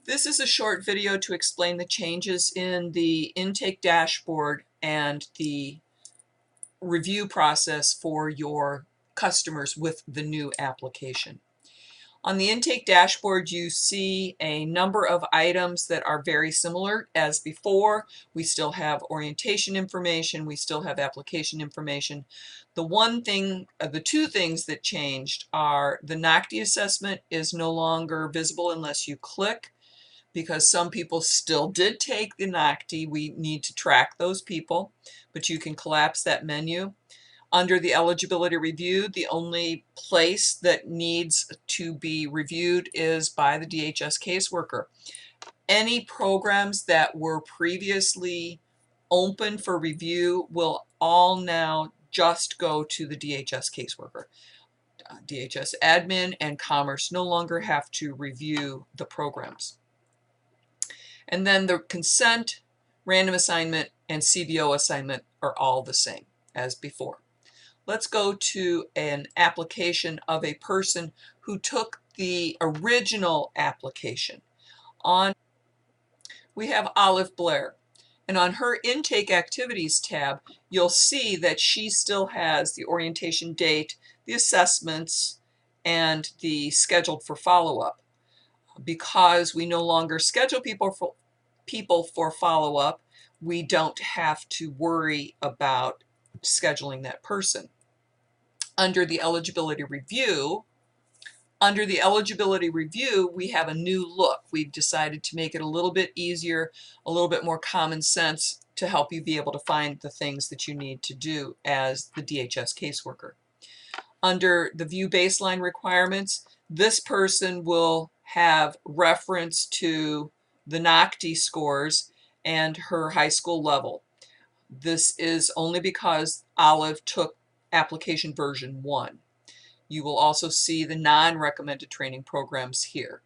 This is a short video to explain the changes in the intake dashboard and the review process for your customers with the new application. On the intake dashboard, you see a number of items that are very similar as before. We still have orientation information, we still have application information. The two things that changed are the NOCTI assessment is no longer visible unless you click, because some people still did take the NOCTI. We need to track those people, but you can collapse that menu. Under the eligibility review, the only place that needs to be reviewed is by the DHS caseworker. Any programs that were previously open for review will all now just go to the DHS caseworker. DHS admin and commerce no longer have to review the programs. And then the consent, random assignment, and CBO assignment are all the same as before. Let's go to an application of a person who took the original application. We have Olive Blair, and on her intake activities tab, you'll see that she still has the orientation date, the assessments, and the scheduled for follow-up. Because we no longer schedule people for follow-up, we don't have to worry about scheduling that person. Under the eligibility review, we have a new look. We've decided to make it a little bit easier, a little bit more common sense to help you be able to find the things that you need to do as the DHS caseworker. Under the view baseline requirements, this person will have reference to the NOCTI scores and her high school level. This is only because Olive took application version 1. You will also see the non-recommended training programs here.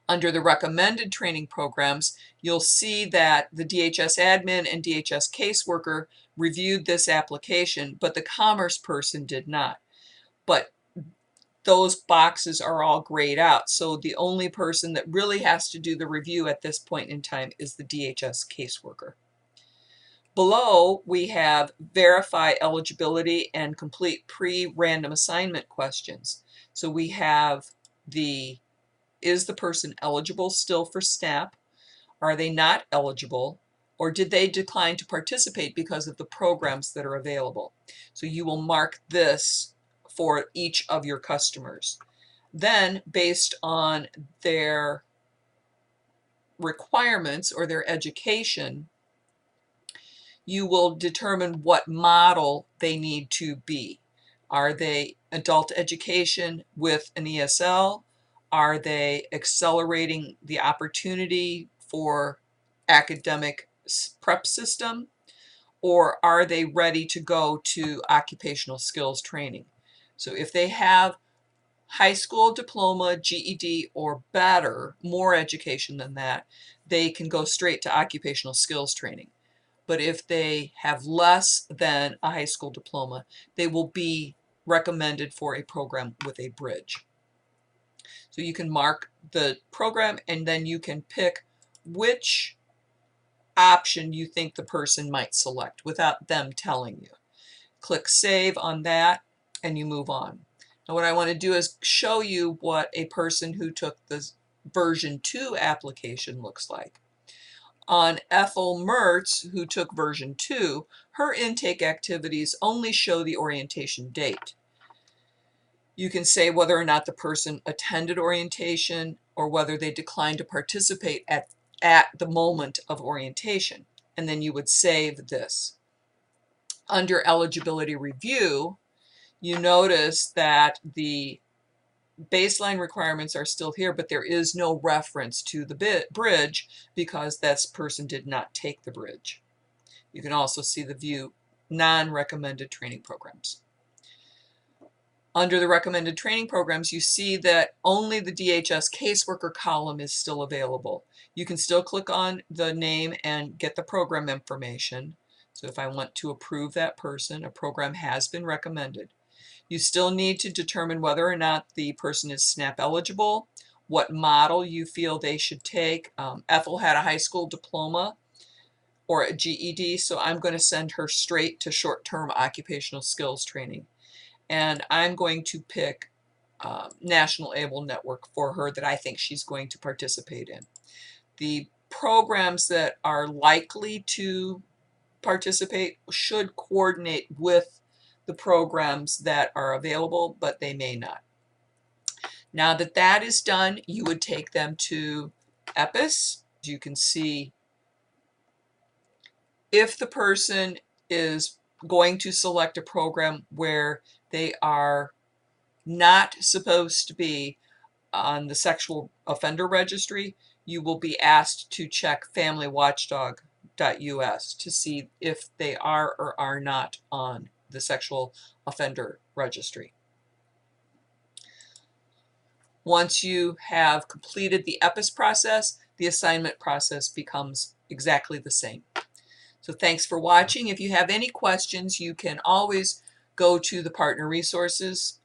Under the recommended training programs, you'll see that the DHS admin and DHS caseworker reviewed this application, but the commerce person did not. But those boxes are all grayed out, so the only person that really has to do the review at this point in time is the DHS caseworker. Below, we have verify eligibility and complete pre-random assignment questions. So we have is the person eligible still for SNAP? Are they not eligible? Or did they decline to participate because of the programs that are available? So you will mark this for each of your customers. Then, based on their requirements or their education, you will determine what model they need to be. Are they adult education with an ESL? Are they accelerating the opportunity for academic prep system? Or are they ready to go to occupational skills training? So if they have high school diploma, GED, or better, more education than that, they can go straight to occupational skills training. But if they have less than a high school diploma, they will be recommended for a program with a bridge. So you can mark the program and then you can pick which option you think the person might select without them telling you. Click Save on that and you move on. Now what I want to do is show you what a person who took the version 2 application looks like. On Ethel Mertz, who took version 2, her intake activities only show the orientation date. You can say whether or not the person attended orientation or whether they declined to participate at the moment of orientation, and then you would save this. Under eligibility review, you notice that the baseline requirements are still here, but there is no reference to the bridge because that person did not take the bridge. You can also see the view non-recommended training programs. Under the recommended training programs, you see that only the DHS caseworker column is still available. You can still click on the name and get the program information. So if I want to approve that person, a program has been recommended. You still need to determine whether or not the person is SNAP eligible, what model you feel they should take. Ethel had a high school diploma or a GED, so I'm going to send her straight to short-term occupational skills training. And I'm going to pick National Able Network for her that I think she's going to participate in. The programs that are likely to participate should coordinate with the programs that are available, but they may not. Now that that is done, you would take them to EPIS. You can see if the person is going to select a program where they are not supposed to be on the sexual offender registry, you will be asked to check familywatchdog.us to see if they are or are not on the sexual offender registry. Once you have completed the EPIS process, the assignment process becomes exactly the same. So thanks for watching. If you have any questions, you can always go to the partner resources